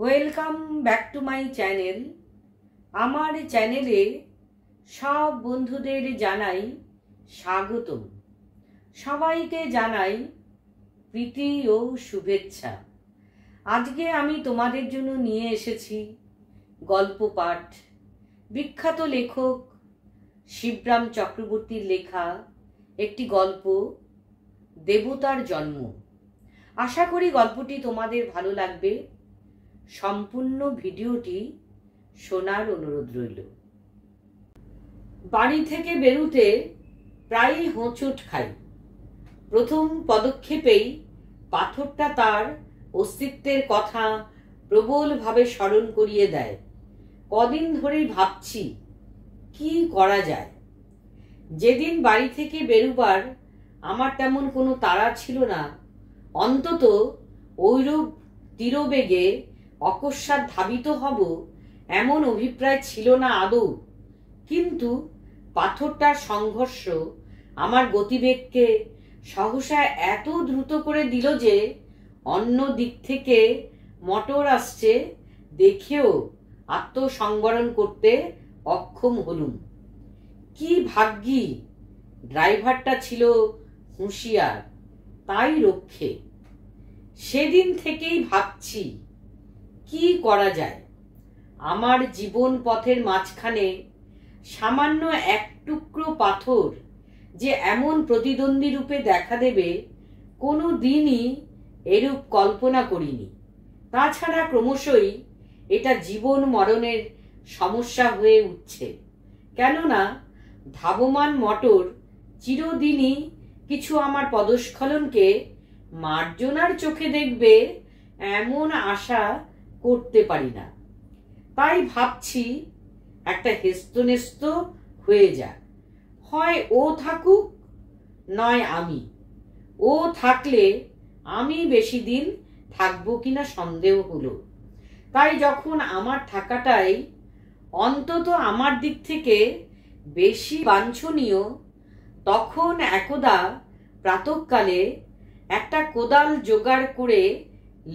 Welcome back to my channel. আমার চ্যানেলে সব বন্ধুদের জানাই স্বাগতম। সবাইকে জানাই প্রীতি ও শুভেচ্ছা। আজকে আমি তোমাদের জন্য নিয়ে এসেছি গল্প পাঠ। বিখ্যাত লেখক শিবরাম চক্রবর্তীর লেখা একটি গল্প, দেবতার জন্ম। আশা করি গল্পটি তোমাদের ভালো লাগবে। সম্পূর্ণ ভিডিওটি শোনার অনুরোধ রইল। বাড়ি থেকে বেরুতে প্রায়ই হোঁচট খাই। প্রথম পদক্ষেপেই পাথরটা তার অস্তিত্বের কথা প্রবলভাবে স্মরণ করিয়ে দেয়। কদিন ধরেই ভাবছি কি করা যায়। যেদিন বাড়ি থেকে বেরুবার আমার তেমন কোনো তাড়া ছিল না, অন্তত ঐরূপ তীরবেগে অকস্মাৎ ধাবিত হব এমন অভিপ্রায় ছিল না আদৌ। কিন্তু পাথরটার সংঘর্ষ আমার গতিবেগকে সহসা এত দ্রুত করে দিল যে অন্য দিক থেকে মোটর আসছে দেখেও আত্মসংবরণ করতে অক্ষম হলুম। কি ভাগ্যি ড্রাইভারটা ছিল হুঁশিয়ার, তাই রক্ষে। সেদিন থেকেই ভাবছি কি করা যায়। আমার জীবন পথের মাঝখানে সামান্য এক টুকরো পাথর যে এমন প্রতিদ্বন্দ্বী রূপে দেখা দেবে কোনো দিনই এরূপ কল্পনা করিনি। তাছাড়া ক্রমশই এটা জীবন মরণের সমস্যা হয়ে উঠছে। কেননা ধাবমান মোটর চিরদিনই কিছু আমার পদস্খলনকে মার্জনার চোখে দেখবে এমন আশা করতে পারি না। তাই ভাবছি একটা হেস্তনেস্ত হয়ে যাক। হয় ও থাকুক, নয় আমি। ও থাকলে আমি বেশি দিন থাকবো কিনা সন্দেহ হলো। তাই যখন আমার থাকাটাই অন্তত আমার দিক থেকে বেশি বাঞ্ছনীয়, তখন একদা প্রাতঃকালে একটা কোদাল জোগাড় করে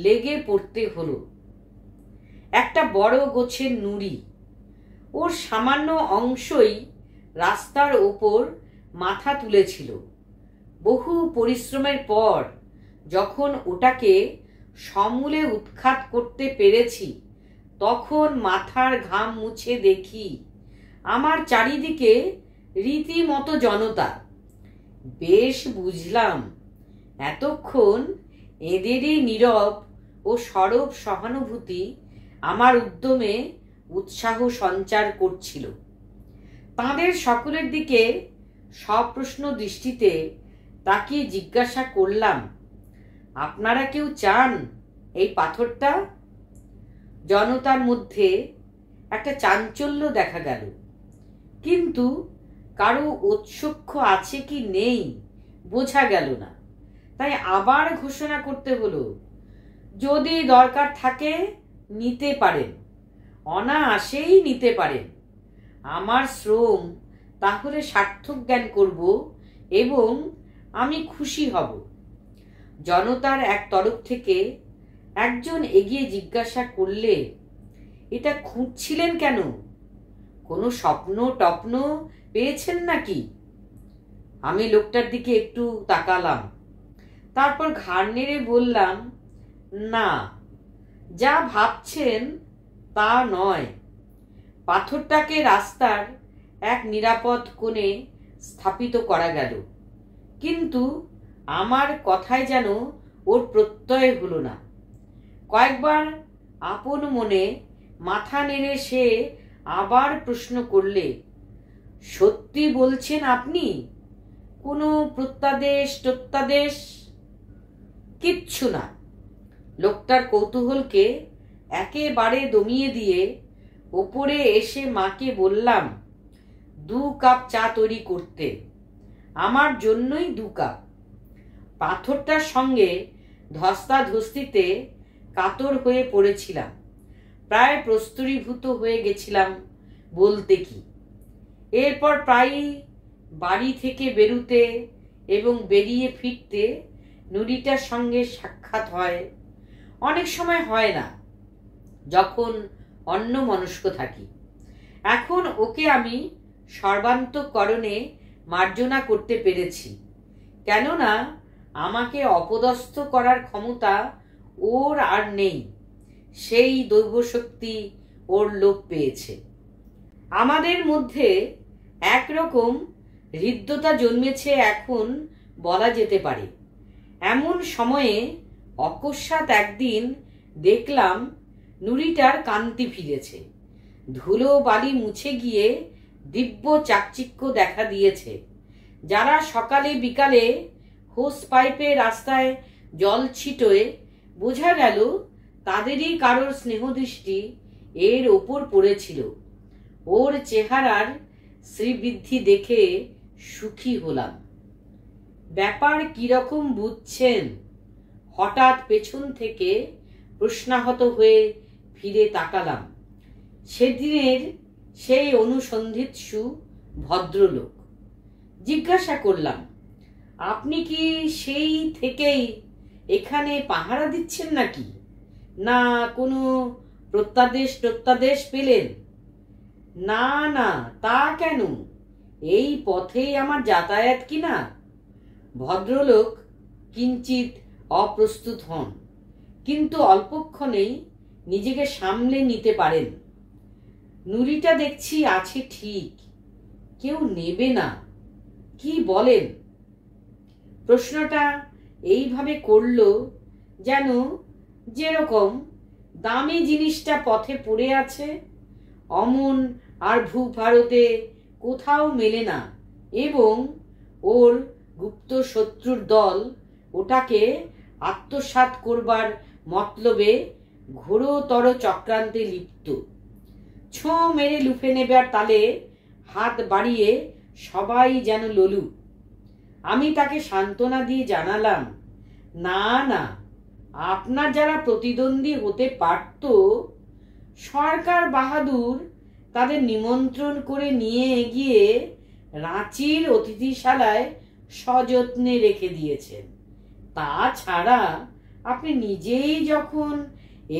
লেগে পড়তে হলো। একটা বড় গোছের নুড়ি, ওর সামান্য অংশই রাস্তার ওপর মাথা তুলেছিল। বহু পরিশ্রমের পর যখন ওটাকে সমূলে উৎখাত করতে পেরেছি, তখন মাথার ঘাম মুছে দেখি আমার চারিদিকে রীতিমতো জনতা। বেশ বুঝলাম এতক্ষণ এদেরই নীরব ও সরব সহানুভূতি আমার উদ্যমে উৎসাহ সঞ্চার করছিল। তাদের সকলের দিকে সপ্রশ্ন দৃষ্টিতে তাকিয়ে জিজ্ঞাসা করলাম, আপনারা কেউ চান এই পাথরটা? জনতার মধ্যে একটা চাঞ্চল্য দেখা গেল, কিন্তু কারো ঔৎসুক্য আছে কি নেই বোঝা গেল না। তাই আবার ঘোষণা করতে হলো, যদি দরকার থাকে নিতে পারেন, অনায়াসেই নিতে পারেন। আমার শ্রম তাহলে সার্থক জ্ঞান করব এবং আমি খুশি হব। জনতার এক তরফ থেকে একজন এগিয়ে জিজ্ঞাসা করলে, এটা খুঁজছিলেন কেন? কোনো স্বপ্ন টপ্ন পেয়েছেন নাকি? আমি লোকটার দিকে একটু তাকালাম, তারপর ঘাড় নেড়ে বললাম, না, যা ভাবছেন তা নয়। পাথরটাকে রাস্তার এক নিরাপদ কোণে স্থাপিত করা গেল, কিন্তু আমার কথায় যেন ওর প্রত্যয় হলো না। কয়েকবার আপন মনে মাথা নেড়ে সে আবার প্রশ্ন করলে, সত্যি বলছেন আপনি? কোনো প্রত্যাদেশ টত্যাদেশ? কিচ্ছু না। লোকটার কৌতূহলকে একেবারে দমিয়ে দিয়ে ওপরে এসে মাকে বললাম 2 কাপ চা তৈরি করতে। আমার জন্যই 2 কাপ। পাথরটার সঙ্গে ধস্তাধস্তিতে কাতর হয়ে পড়েছিলাম, প্রায় প্রস্তরীভূত হয়ে গেছিলাম বলতে কি। এরপর প্রায়ই বাড়ি থেকে বেরুতে এবং বেরিয়ে ফিরতে নুড়িটার সঙ্গে সাক্ষাৎ হয়, অনেক সময় হয় না। যখন অন্যমনস্ক থাকি। এখন ওকে আমি সর্বান্তঃকরণে মার্জনা করতে পেরেছি, কেননা আমাকে অপদস্থ করার ক্ষমতা ওর আর নেই। সেই দৈবশক্তি ওর লোপ পেয়েছে। আমাদের মধ্যে একরকম হৃদ্যতা জন্মেছে এখন বলা যেতে পারে। এমন সময়ে অকস্মাৎ একদিন দেখলাম নুরিটার কান্তি ফিরেছে। ধুলো বালি মুছে গিয়ে দিব্য চাকচিক্য দেখা দিয়েছে। যারা সকালে বিকালে হোস পাইপে রাস্তায় জল ছিটোয়, বোঝা গেল তাদেরই কারোর স্নেহদৃষ্টি এর ওপর পড়েছিল। ওর চেহারার শ্রীবৃদ্ধি দেখে সুখী হলাম। ব্যাপার কিরকম বুঝছেন? হঠাৎ পেছন থেকে প্রশ্নাহত হয়ে ফিরে তাকালাম। সেদিনের সেই অনুসন্ধিৎসু ভদ্রলোক। জিজ্ঞাসা করলাম, আপনি কি সেই থেকেই এখানে পাহারা দিচ্ছেন নাকি, না কোনো প্রত্যাদেশ পেলেন? না না, তা কেন, এই পথেই আমার যাতায়াত কিনা। ভদ্রলোক কিঞ্চিত অপ্রস্তুত হন, কিন্তু অল্পক্ষণেই নিজেকে সামলে নিতে পারেন। নুরিটা দেখছি আছে ঠিক, কেউ নেবে না, কি বলেন? প্রশ্নটা এইভাবে করল যেন যেরকম দামি জিনিসটা পথে পড়ে আছে, অমন আর ভূভারতে কোথাও মেলে না, এবং ওর গুপ্ত শত্রুর দল ওটাকে আত্মসাৎ করবার মতলবে ঘোরতর চক্রান্তে লিপ্ত। ছোঁ মেরে লুফে নেবার তালে হাত বাড়িয়ে সবাই যেন লোলু। আমি তাকে সান্ত্বনা দিয়ে জানালাম, না না, আপনার যারা প্রতিদ্বন্দ্বী হতে পারত, সরকার বাহাদুর তাদের নিমন্ত্রণ করে নিয়ে গিয়ে রাঁচির অতিথিশালায় সযত্নে রেখে দিয়েছেন। তাছাড়া আপনি নিজেই যখন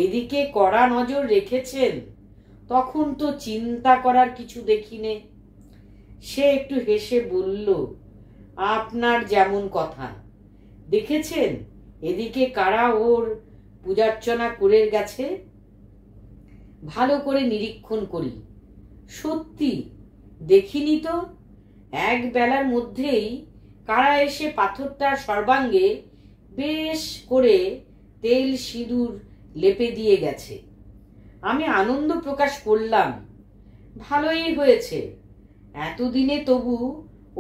এদিকে কড়া নজর রেখেছেন, তখন তো চিন্তা করার কিছু দেখিনে। সে একটু হেসে বলল, আপনার যেমন কথা। দেখেছেন এদিকে কারা ওর পূজার্চনা করে গেছে? ভালো করে নিরীক্ষণ করি। সত্যি দেখিনি তো। এক বেলার মধ্যেই কারা এসে পাথরটার সর্বাঙ্গে বেশ করে তেল সিঁদুর লেপে দিয়ে গেছে। আমি আনন্দ প্রকাশ করলাম, ভালোই হয়েছে, এতদিনে তবু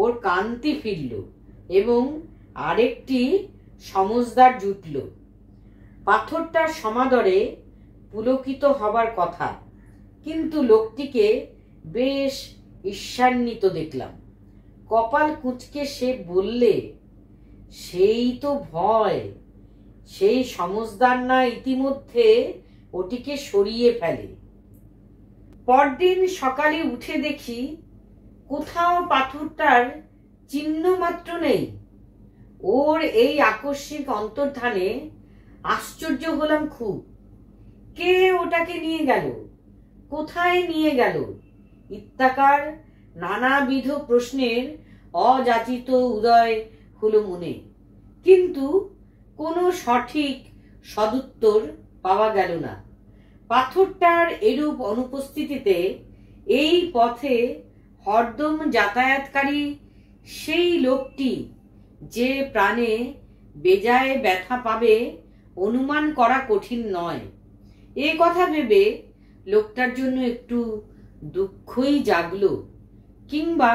ওর কান্তি ফিরল এবং আরেকটি সমজদার জুটল। পাথরটার সমাদরে পুলকিত হবার কথা, কিন্তু লোকটিকে বেশ ঈর্ষান্বিত দেখলাম। কপাল কুঁচকে সে বললে, সেই তো ভয়, সেই সমজদার না ইতিমধ্যে ওটিকে সরিয়ে ফেলে। পরদিন সকালে উঠে দেখি কোথাও পাথরটার চিহ্ন মাত্র নেই। ওর এই আকস্মিক অন্তর্ধানে আশ্চর্য হলাম খুব। কে ওটাকে নিয়ে গেল, কোথায় নিয়ে গেল ইত্যাকার নানাবিধ প্রশ্নের অযাচিত উদয় হলো মনে, কিন্তু কোনো সঠিক সদুত্তর পাওয়া গেল না। পাথরটার এরূপ অনুপস্থিতিতে এই পথে হরদম যাতায়াতকারী সেই লোকটি যে প্রাণে বেজায় ব্যথা পাবে অনুমান করা কঠিন নয়। এ কথা ভেবে লোকটার জন্য একটু দুঃখই জাগলো। কিংবা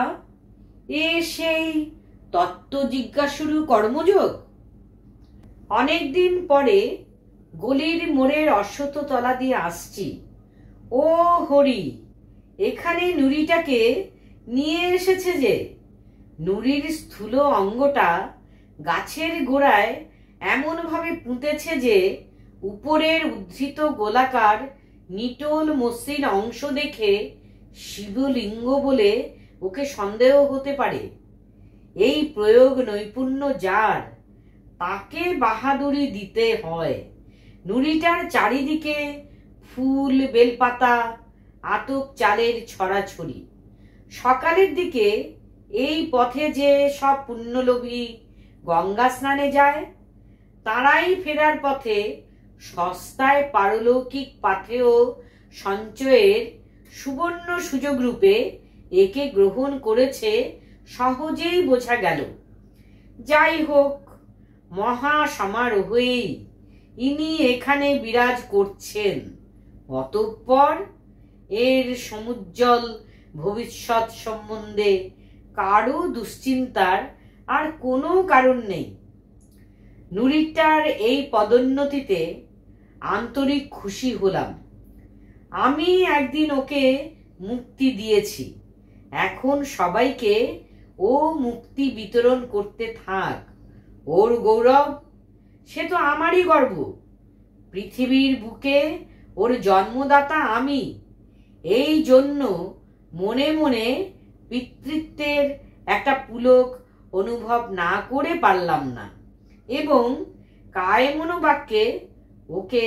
এ সেই তত্ত্ব জিজ্ঞাসুরু কর্মযোগ? অনেকদিন পরে গলির মোড়ের অশ্বত্থ তলা দিয়ে আসছি। ও হরি, এখানে নুরিটাকে নিয়ে এসেছে যে। নুরির স্থূল অঙ্গটা গাছের গোড়ায় এমন ভাবে পুঁতেছে যে উপরের উদ্ধৃত গোলাকার নিটোল মসৃণ অংশ দেখে শিবলিঙ্গ বলে ওকে সন্দেহ হতে পারে। এই প্রয়োগ নৈপুণ্য যার, তাকে বাহাদুরি দিতে হয়। নুরিটার চারিদিকে ফুল, বেলপাতা, আতপ চালের ছড়াছড়ি। সকালের দিকে এই পথে যে সব পুণ্যলোভী গঙ্গা স্নানে যায়, তারাই ফেরার পথে সস্তায় পারলৌকিক পাথেয় সঞ্চয়ের সুবর্ণ সুযোগ রূপে একে গ্রহণ করেছে সহজেই বোঝা গেল। যাই হোক, মহা সমারোহেই ইনি এখানে বিরাজ করছেন। অতঃপর এর সমুজ্জ্বল ভবিষ্যৎ সম্বন্ধে কারো দুশ্চিন্তার আর কোনো কারণ নেই। নুরিটার এই পদোন্নতিতে আন্তরিক খুশি হলাম। আমি একদিন ওকে মুক্তি দিয়েছি, এখন সবাইকে ও মুক্তি বিতরণ করতে থাক। ওর গৌরব, সে তো আমারই গর্ব। পৃথিবীর বুকে ওর জন্মদাতা আমি। এই জন্য মনে মনে পিতৃত্বের একটা পুলক অনুভব না করে পারলাম না, এবং কায় মনোবাক্যে ওকে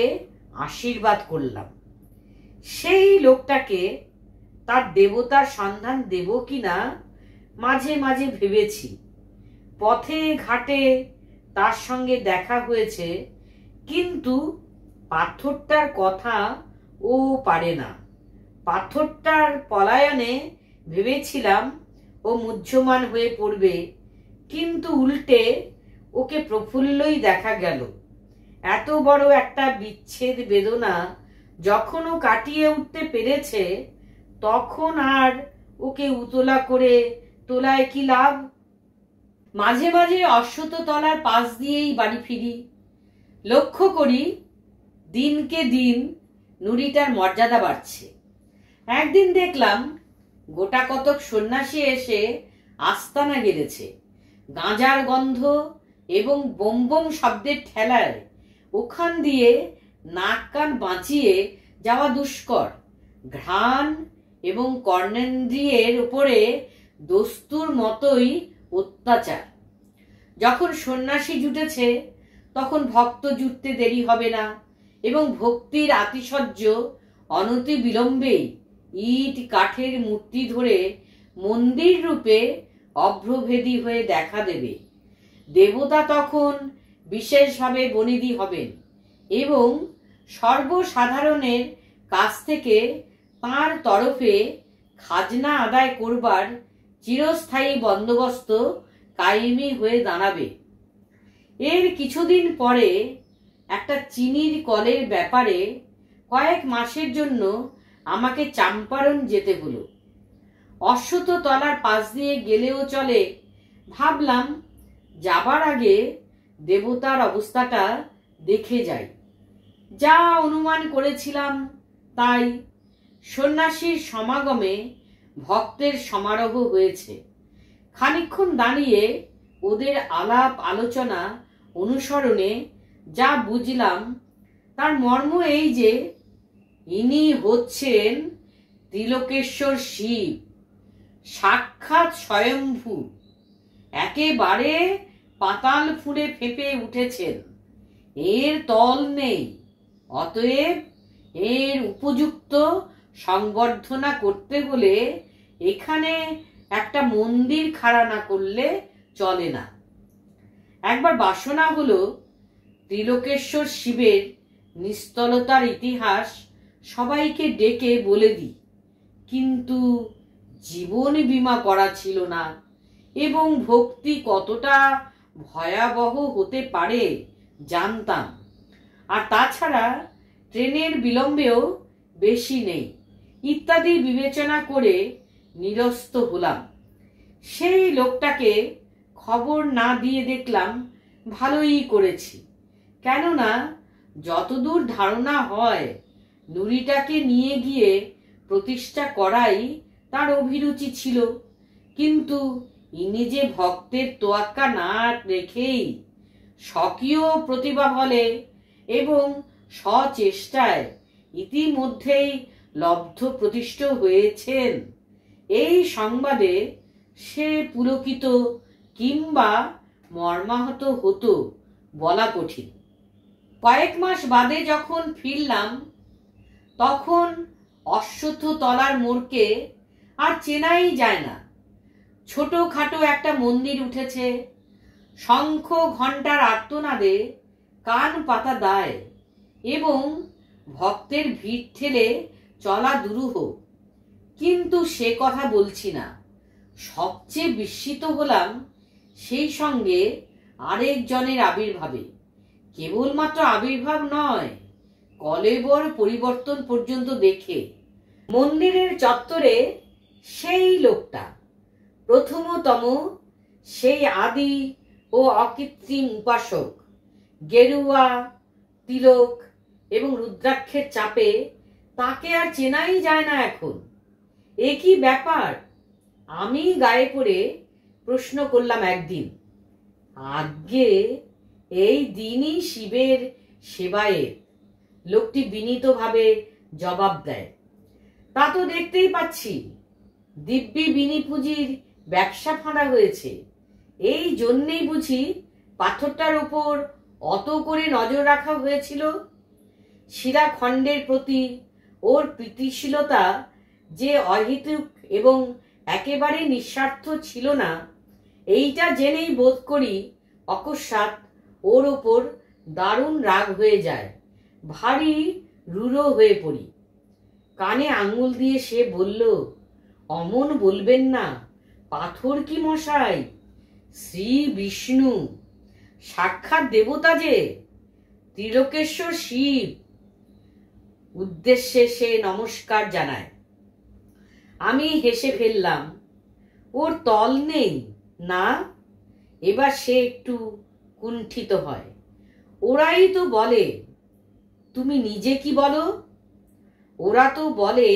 আশীর্বাদ করলাম। সেই লোকটাকে তার দেবতার সন্ধান দেব কিনা মাঝে মাঝে ভেবেছি। পথে ঘাটে তার সঙ্গে দেখা হয়েছে, কিন্তু পাথরটার কথা ও পারে না। পাথরটার পলায়নে ভেবেছিলাম ও মুহ্যমান হয়ে পড়বে, কিন্তু উল্টে ওকে প্রফুল্লই দেখা গেল। এত বড় একটা বিচ্ছেদ বেদনা যখন ও কাটিয়ে উঠতে পেরেছে, তখন আর ওকে উতলা করে তোলায় কি লাভ? মাঝে মাঝে অশ্বত্থ তলার পাশ দিয়েই বাড়ি ফিরি। লক্ষ্য করি দিনকে দিন নুরিটার মর্যাদা বাড়ছে। একদিন দেখলাম গোটা কতক সন্ন্যাসী এসে আস্তানা গেড়েছে। গাঁজার গন্ধ এবং বোম বোম শব্দের ঠেলায় ওখান দিয়ে নাক কান বাঁচিয়ে যাওয়া দুষ্কর। ঘ্রাণ এবং কর্ণেন্দ্রিয়ের উপরে দস্তুর মতোই অত্যাচার। যখন সন্ন্যাসী জুটেছে, তখন ভক্ত জুটতে দেরি হবে না, এবং ভক্তির আতিশয্য অনতি বিলম্বেই ইট কাঠের মূর্তি ধরে মন্দির রূপে অভ্রভেদী হয়ে দেখা দেবে। দেবতা তখন বিশেষভাবে বনেদি হবেন, এবং সর্বসাধারণের কাছ থেকে তাঁর তরফে খাজনা আদায় করবার চিরস্থায়ী বন্দোবস্ত কায়েমি হয়ে দাঁড়াবে। এর কিছুদিন পরে একটা চিনির কলের ব্যাপারে কয়েক মাসের জন্য আমাকে চাম্পারণ যেতে হলো। অশ্বত্থ তলার পাশ দিয়ে গেলেও চলে, ভাবলাম যাবার আগে দেবতার অবস্থাটা দেখে যাই। যা অনুমান করেছিলাম তাই। সন্ন্যাসীর সমাগমে ভক্তের সমারোহ হয়েছে। খানিকক্ষণ দাঁড়িয়ে ওদের আলাপ আলোচনা অনুসরণে যা বুঝলাম তার মর্ম এই যে, ইনি হচ্ছেন ত্রিলোকেশ্বর শিব, সাক্ষাৎ স্বয়ম্ভু। একেবারে পাতাল ফুঁড়ে ফেঁপে উঠেছেন, এর তল নেই। অতএব এর উপযুক্ত সংবর্ধনা করতে হলে এখানে একটা মন্দির খাড়া না করলে চলে না। একবার বাসনা হলো ত্রিলোকেশ্বর শিবের নিস্তলতার ইতিহাস সবাইকে ডেকে বলে দিই, কিন্তু জীবন বীমা করা ছিল না, এবং ভক্তি কতটা ভয়াবহ হতে পারে জানতাম। আর তাছাড়া ট্রেনের বিলম্বেও বেশি নেই ইত্যাদি বিবেচনা করে নিরস্ত হলাম। সেই লোকটাকে খবর না দিয়ে দেখলাম ভালোই করেছি, কেননা যতদূর ধারণা হয় নুরিটাকে নিয়ে গিয়ে প্রতিষ্ঠা করাই তার অভিরুচি ছিল। কিন্তু ইনি যে ভক্তের তোয়াক্কা না রেখেই স্বকীয় প্রতিভা বলে এবং স্বচেষ্টায় ইতিমধ্যেই লব্ধ প্রতিষ্ঠ হয়েছেন, এই সংবাদে সে পুলকিত কিংবা মর্মাহত হতো বলা কঠিন। কয়েক মাস বাদে যখন ফিরলাম, তখন অশ্বত্থ তলার মোড়কে আর চেনাই যায় না। ছোটখাটো একটা মন্দির উঠেছে, শঙ্খ ঘণ্টার আর্তনাদে কান পাতা দায় এবং ভক্তের ভিড় ঠেলে চলা দুরূহ। কিন্তু সে কথা বলছি না। সবচেয়ে বিস্মিত হলাম সেই সঙ্গে আরেকজনের আবির্ভাবে। কেবলমাত্র আবির্ভাব নয়, কলেবর পরিবর্তন পর্যন্ত দেখে। মন্দিরের চত্বরে সেই লোকটা, প্রথমতম সেই আদি ও অকৃত্রিম উপাসক, গেরুয়া তিলক এবং রুদ্রাক্ষের চাপে তাকে আর চেনাই যায় না এখন। এ কি ব্যাপার? আমি গায়ে পড়ে প্রশ্ন করলাম একদিন। আজ্ঞে, এই দিনই শিবের সেবায়েত, লোকটি বিনীতভাবে জবাব দেয়। তা তো দেখতেই পাচ্ছি, দিব্যি বিনি পুঁজির ব্যবসা ফাঁদা হয়েছে। এই জন্যেই বুঝি পাথরটার উপর অত করে নজর রাখা হয়েছিল। শিলাখণ্ডের প্রতি ওর প্রীতিশীলতা যে অহেতুক এবং একেবারে নিঃস্বার্থ ছিল না, এইটা জেনেই বোধ করি অকস্মাৎ ওর ওপর দারুণ রাগ হয়ে যায়, ভারী রূঢ় হয়ে পড়ি। কানে আঙুল দিয়ে সে বলল, অমন বলবেন না, পাথর কি মশাই, শ্রী বিষ্ণু, সাক্ষাৎ দেবতা যে, ত্রিলোকেশ্বর শিব। উদ্দেশ্যে সে নমস্কার জানায়। আমি হেসে ফেললাম। ওর তল নেই না? এবার সে একটু কুণ্ঠিত হয়। ওরাই তো বলে, তুমি নিজে কি বলো? ওরা তো বলে,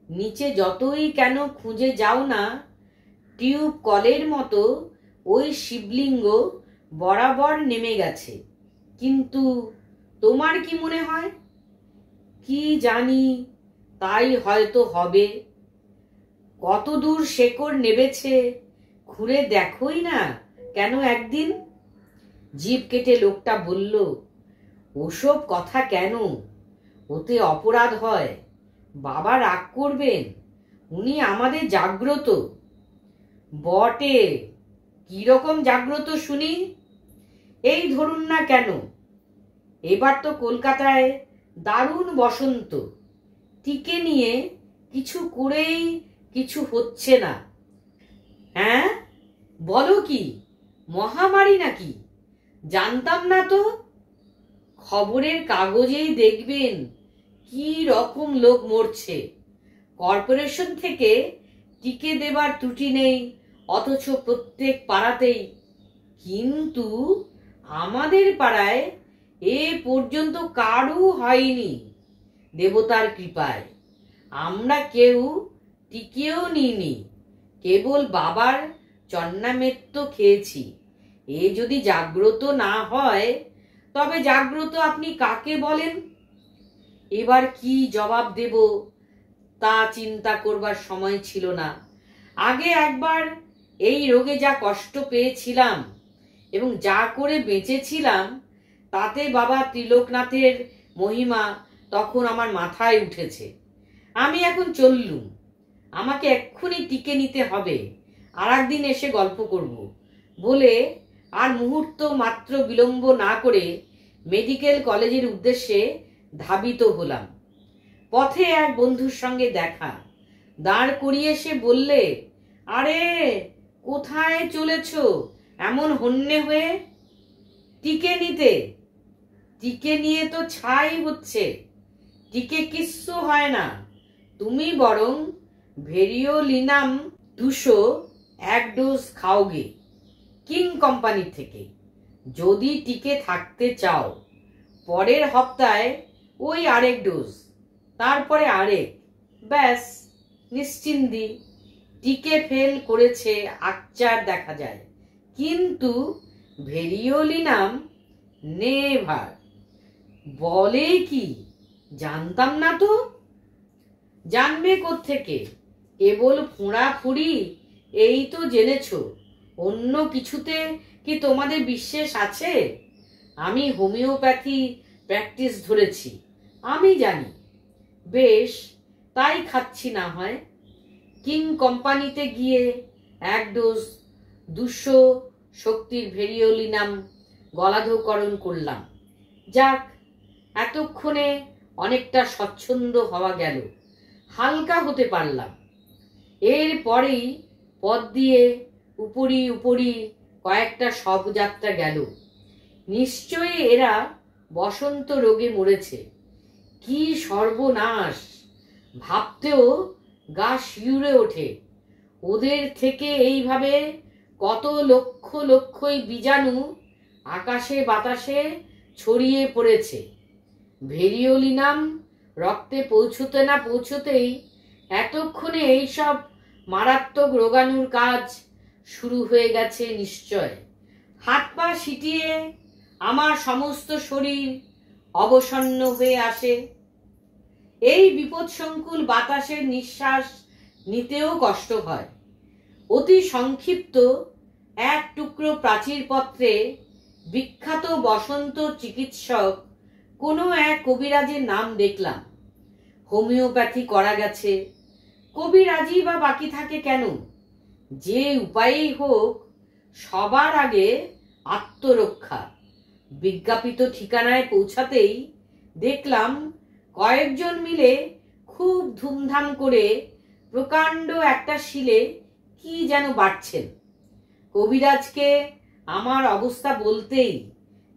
নিচে যতই কেন খুঁজে যাও না, টিউব কলের মতো ওই শিবলিঙ্গ বরাবর নেমে গেছে। কিন্তু তোমার কি মনে হয়? কি জানি, তাই হয়তো হবে। কত দূর শেকড় নেবেছে ঘুরে দেখোই না কেন একদিন? জিভ কেটে লোকটা বলল, ওসব কথা কেন, ওতে অপরাধ হয়। বাবা রাগ করবেন, উনি আমাদের জাগ্রত। বটে, কিরকম জাগ্রত শুনি? এই ধরুন না কেন, এবার তো কলকাতায় দারুণ বসন্ত। টিকে নিয়ে কিছু করেই কিছু হচ্ছে না। হ্যাঁ, বলো কি, মহামারী নাকি? জানতাম না তো। খবরের কাগজেই দেখবেন কি রকম লোক মরছে। কর্পোরেশন থেকে টিকে দেবার ত্রুটি নেই, অথচ প্রত্যেক পাড়াতেই। কিন্তু আমাদের পাড়ায় এ পর্যন্ত কারও হয়নি, দেবতার কৃপায়। আমরা কেউ টিকেও নিইনি, কেবল বাবার চন্নামেত্ত খেয়েছি। এ যদি জাগ্রত না হয়, তবে জাগ্রত আপনি কাকে বলেন? এবার কি জবাব দেব তা চিন্তা করবার সময় ছিল না। আগে একবার এই রোগে যা কষ্ট পেয়েছিলাম এবং যা করে বেঁচেছিলাম, তাতে বাবা ত্রিলোকনাথের মহিমা তখন আমার মাথায় উঠেছে। আমি এখন চললুম, আমাকে এক্ষুনি টিকে নিতে হবে, আর একদিন এসে গল্প করব বলে আর মুহূর্ত মাত্র বিলম্ব না করে মেডিকেল কলেজের উদ্দেশ্যে ধাবিত হলাম। পথে এক বন্ধুর সঙ্গে দেখা। দাঁড় করিয়ে সে বললে, আরে কোথায় চলেছ এমন হন্যে হয়ে? টিকে নিতে? টিকে নিয়ে তো ছাই হচ্ছে, টিকে কিচ্ছু হয় না। তুমি বরং ভেরিওলিনাম 200 এক ডোজ খাওগে কিং কোম্পানির থেকে, যদি টিকে থাকতে চাও। পরের হপ্তায় ওই আরেক ডোজ, তারপরে আরেক, ব্যাস নিশ্চিন্দি। টিকে ফেল করেছে আকচার দেখা যায়, কিন্তু ভেরিওলিনাম নেভার। বলে কি, জানতাম না তো। জানবে কোত্থেকে? কেবল ফুঁড়াফুঁড়ি এই তো জেনেছ, অন্য কিছুতে কি তোমাদের বিশ্বাস আছে? আমি হোমিওপ্যাথি প্র্যাকটিস ধরেছি, আমি জানি। বেশ, তাই খাচ্ছি না হয়। কিং কোম্পানিতে গিয়ে এক ডোজ 200 শক্তির ভেরিওলিনাম গলাধঃকরণ করলাম। যাক, এতক্ষণে অনেকটা স্বচ্ছন্দ হওয়া গেল, হালকা হতে পারলাম। এর পরেই পথ দিয়ে উপরি উপরি কয়েকটা শবযাত্রা গেল। নিশ্চয়ই এরা বসন্ত রোগে মরেছে। কি সর্বনাশ! ভাবতেও গা শিউরে ওঠে। ওদের থেকে এইভাবে কত লক্ষ লক্ষই বীজাণু আকাশে বাতাসে ছড়িয়ে পড়েছে। ভেরিওলিনাম রক্তে পৌঁছতে না পৌঁছতেই এতক্ষণে এইসব মারাত্মক রোগাণুর কাজ শুরু হয়ে গেছে নিশ্চয়। হাত পা সিটিয়ে আমার সমস্ত শরীর অবসন্ন হয়ে আসে। এই বিপদসংকুল বাতাসের নিঃশ্বাস নিতেও কষ্ট হয়। অতি সংক্ষিপ্ত এক টুকরো প্রাচীরপত্রে বিখ্যাত বসন্ত চিকিৎসক কোনো এক কবিরাজের নাম দেখলাম। হোমিওপ্যাথি করা গেছে। কবিরাজি বা বাকি থাকে কেন? যে উপায়েই হোক, সবার আগে আত্মরক্ষা। বিজ্ঞাপিত ঠিকানায় পৌঁছাতেই দেখলাম কয়েকজন মিলে খুব ধুমধাম করে প্রকাণ্ড একটা শিলে কি যেন বাটছেন। কবিরাজকে আমার অবস্থা বলতেই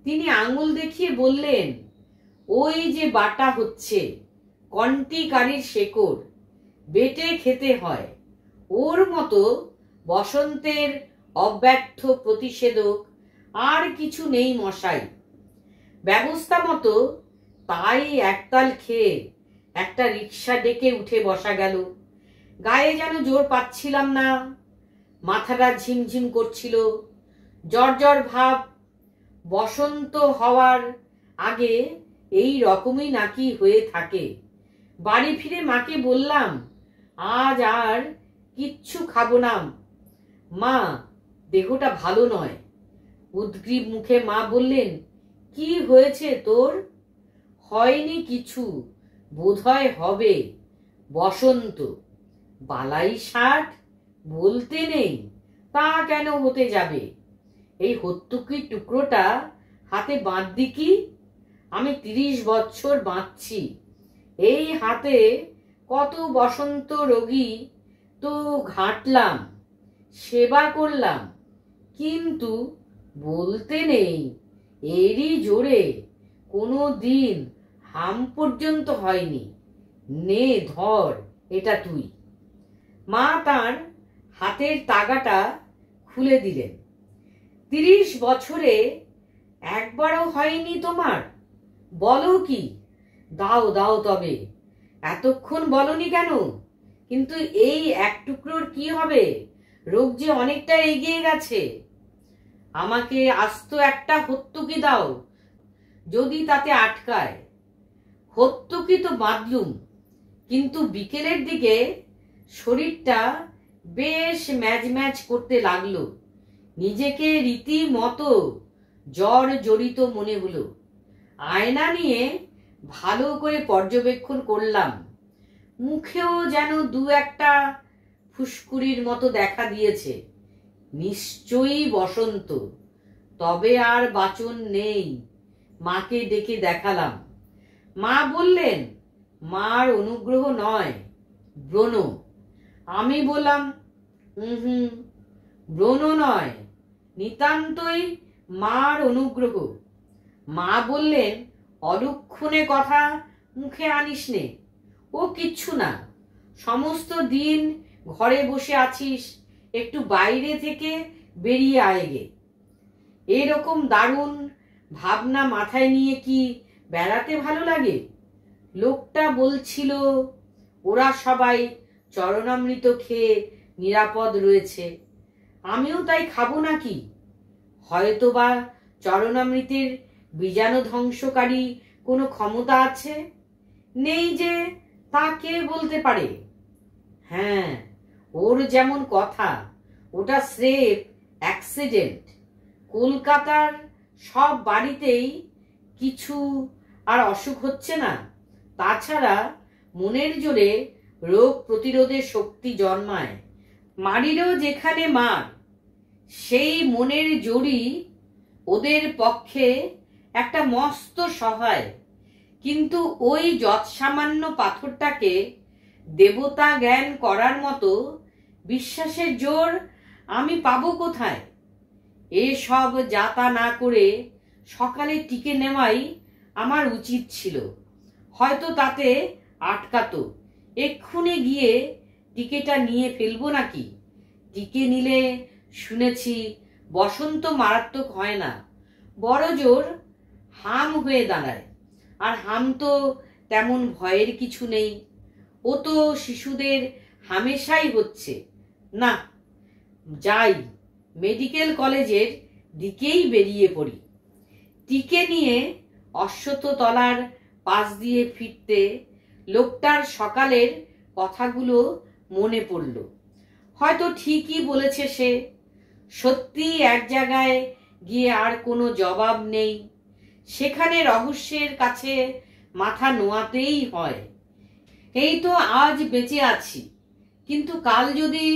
তিনি আঙুল দেখিয়ে বললেন, ওই যে বাটা হচ্ছে, কন্টিকারির শেকড়, বেটে খেতে হয়। ওর মতো বসন্তের অব্যর্থ প্রতিষেধক আর কিছু নেই মশাই। ব্যবস্থা মতো তাই একতাল খেয়ে একটা রিক্সা ডেকে উঠে বসা গেল। গায়ে যেন জোর পাচ্ছিলাম না, মাথাটা ঝিমঝিম করছিল, জ্বর জ্বর ভাব। বসন্ত হওয়ার আগে এই রকমই নাকি হয়ে থাকে। বাড়ি ফিরে মাকে বললাম, আজ আর কিচ্ছু খাবো না মা, দেহটা ভালো নয়। উদ্গ্রীব মুখে মা বললেন, কি হয়েছে তোর? হয়নি কিছু, বোধহয় হবে, বসন্ত। বালাই ষাট বলতে নেই, তা কেন হতে যাবে? এই হত্যুকির টুকরোটা হাতে বাঁধদি কি? আমি 30 বছর বাঁচছি। এই হাতে কত বসন্ত রোগী তো ঘাঁটলাম, সেবা করলাম, কিন্তু বলতে নেই এরই জোরে কোনো দিন হাম পর্যন্ত হয়নি। নে ধর এটা তুই। মা তার হাতের তাগাটা খুলে দিলেন। 30 বছরে একবারও হয়নি তোমার? বলো কি? দাও দাও তবে, এতক্ষণ বলনি কেন? কিন্তু এই এক টুকরোর কি হবে? রোগ যে অনেকটা এগিয়ে গেছে। আমাকে আস্ত একটা হত্যুকি দাও, যদি তাতে আটকায়। হত্যুকি তো বাঁধলুম, কিন্তু বিকেলের দিকে শরীরটা বেশ ম্যাজ ম্যাজ করতে লাগলো। নিজেকে রীতিমতো জ্বর জড়িত মনে হলো। আয়না নিয়ে ভালো করে পর্যবেক্ষণ করলাম। মুখেও যেন দু একটা ফুসকুড়ির মতো দেখা দিয়েছে। নিশ্চয়ই বসন্ত। তবে আর বাঁচন নেই। মাকে ডেকে দেখালাম। মা বললেন, মার অনুগ্রহ নয়, ব্রণ। আমি বললাম, ব্রণ নয়, নিতান্তই মার অনুগ্রহ। মা বললেন, অলক্ষণে কথা মুখে আনিস নে, ও কিচ্ছু না। সমস্ত দিন ঘরে বসে আছিস, একটু বাইরে থেকে বেরিয়ে আয়গে। এরকম দারুণ ভাবনা মাথায় নিয়ে কি বেড়াতে ভালো লাগে? লোকটা বলছিল ওরা সবাই চরণামৃত খেয়ে নিরাপদ রয়েছে, আমিও তাই খাবো নাকি? হয়তোবা চরণামৃতের বীজাণু ধ্বংসকারী কোনো ক্ষমতা আছে, নেই যে তা কে বলতে পারে? হ্যাঁ, ওর যেমন কথা, ওটা স্রেফ অ্যাক্সিডেন্ট। কলকাতার সব বাড়িতেই কিছু আর অসুখ হচ্ছে না। তাছাড়া মনের জোরে রোগ প্রতিরোধের শক্তি জন্মায়। মারিরও যেখানে মার, সেই মনের জোরই ওদের পক্ষে একটা মস্ত সহায়। কিন্তু ওই যৎসামান্য পাথরটাকে দেবতা জ্ঞান করার মতো বিশ্বাসের জোর আমি পাবো কোথায়? এসব যাতা না করে সকালে টিকে নেওয়াই আমার উচিত ছিল। হয়তো তাতে আটকাতো। এক্ষুনি গিয়ে টিকেটা নিয়ে ফেলবো নাকি? টিকে নিলে শুনেছি বসন্ত মারাত্মক হয় না, বড় জোর হাম হয়ে দাঁড়ায়। আর হাম তো তেমন ভয়ের কিছু নেই, ও তো শিশুদের হামেশাই হচ্ছে। না, যাই, মেডিকেল কলেজের দিকেই বেরিয়ে পড়ি। টিকে নিয়ে অশ্বত্থতলার পাশ দিয়ে ফিরতে লোকটার সকালের কথাগুলো মনে পড়ল। হয়তো ঠিকই বলেছে সে। সত্যি এক জায়গায় গিয়ে আর কোনো জবাব নেই, সেখানে রহস্যের কাছে মাথা নোয়াতেই হয়। এই তো আজ বেঁচে আছি, কিন্তু কাল যদি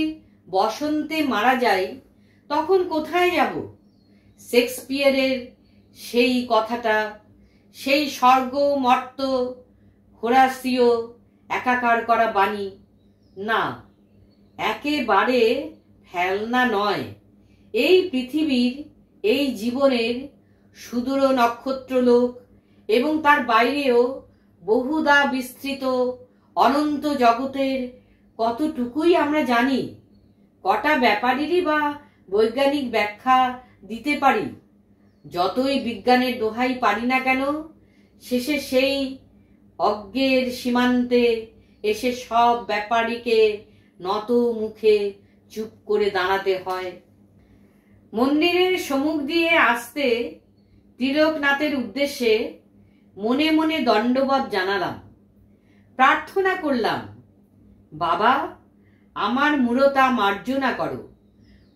বসন্তে মারা যাই তখন কোথায় যাব? শেক্সপিয়ারের সেই কথাটা, সেই স্বর্গ মর্ত হোরাসিও একাকার করা বাণী, না, একেবারে ফেলনা নয়। এই পৃথিবীর, এই জীবনের সুদূর নক্ষত্রলোক এবং তার বাইরেও বহুদা বিস্তৃত অনন্ত জগতের কতটুকুই আমরা জানি? কটা ব্যাপারেরই বা বৈজ্ঞানিক ব্যাখ্যা দিতে পারি? যতই বিজ্ঞানের দোহাই পারি না কেন, শেষে সেই অজ্ঞের সীমান্তে এসে সব ব্যাপারীকে নত মুখে চুপ করে দাঁড়াতে হয়। মন্দিরের সম্মুখ দিয়ে আসতে তিলকনাথের উদ্দেশ্যে মনে মনে দণ্ডবত জানালাম, প্রার্থনা করলাম, বাবা, আমার মূঢ়তা মার্জনা করো,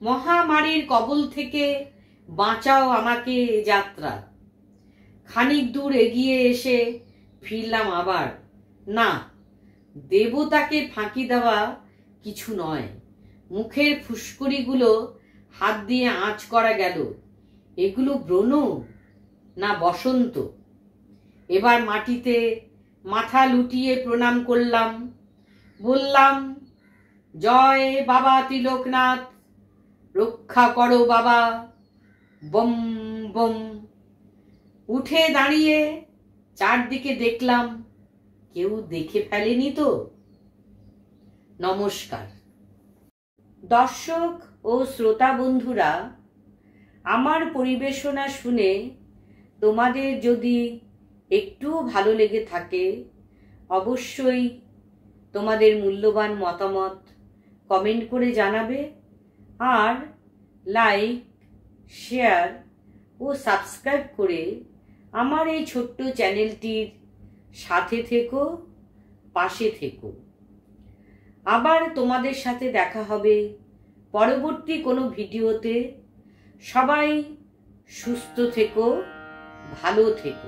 মহামারীর কবল থেকে বাঁচাও আমাকে এ যাত্রা। খানিক দূর এগিয়ে এসে ফিরলাম আবার। না, দেবতাকে ফাঁকি দেওয়া কিছু নয়। মুখের ফুসকুড়িগুলো হাত দিয়ে আঁচ করা গেল। এগুলো ব্রণ না বসন্ত? এবার মাটিতে মাথা লুটিয়ে প্রণাম করলাম, বললাম, জয় বাবা তিলকনাথ, রক্ষা করো বাবা, বম বম। উঠে দাঁড়িয়ে চারদিকে দেখলাম, কেউ দেখে ফেলেনি তো। নমস্কার। দর্শক ও শ্রোতা বন্ধুরা, আমার পরিবেশনা শুনে তোমাদের যদি একটু ভালো লেগে থাকে, অবশ্যই তোমাদের মূল্যবান মতামত কমেন্ট করে জানাবে। আর লাইক, শেয়ার ও সাবস্ক্রাইব করে আমার এই ছোট্ট চ্যানেলটির সাথে থেকো, পাশে থেকো। আবার তোমাদের সাথে দেখা হবে পরবর্তী কোনো ভিডিওতে। সবাই সুস্থ থেকো, ভালো থেকো।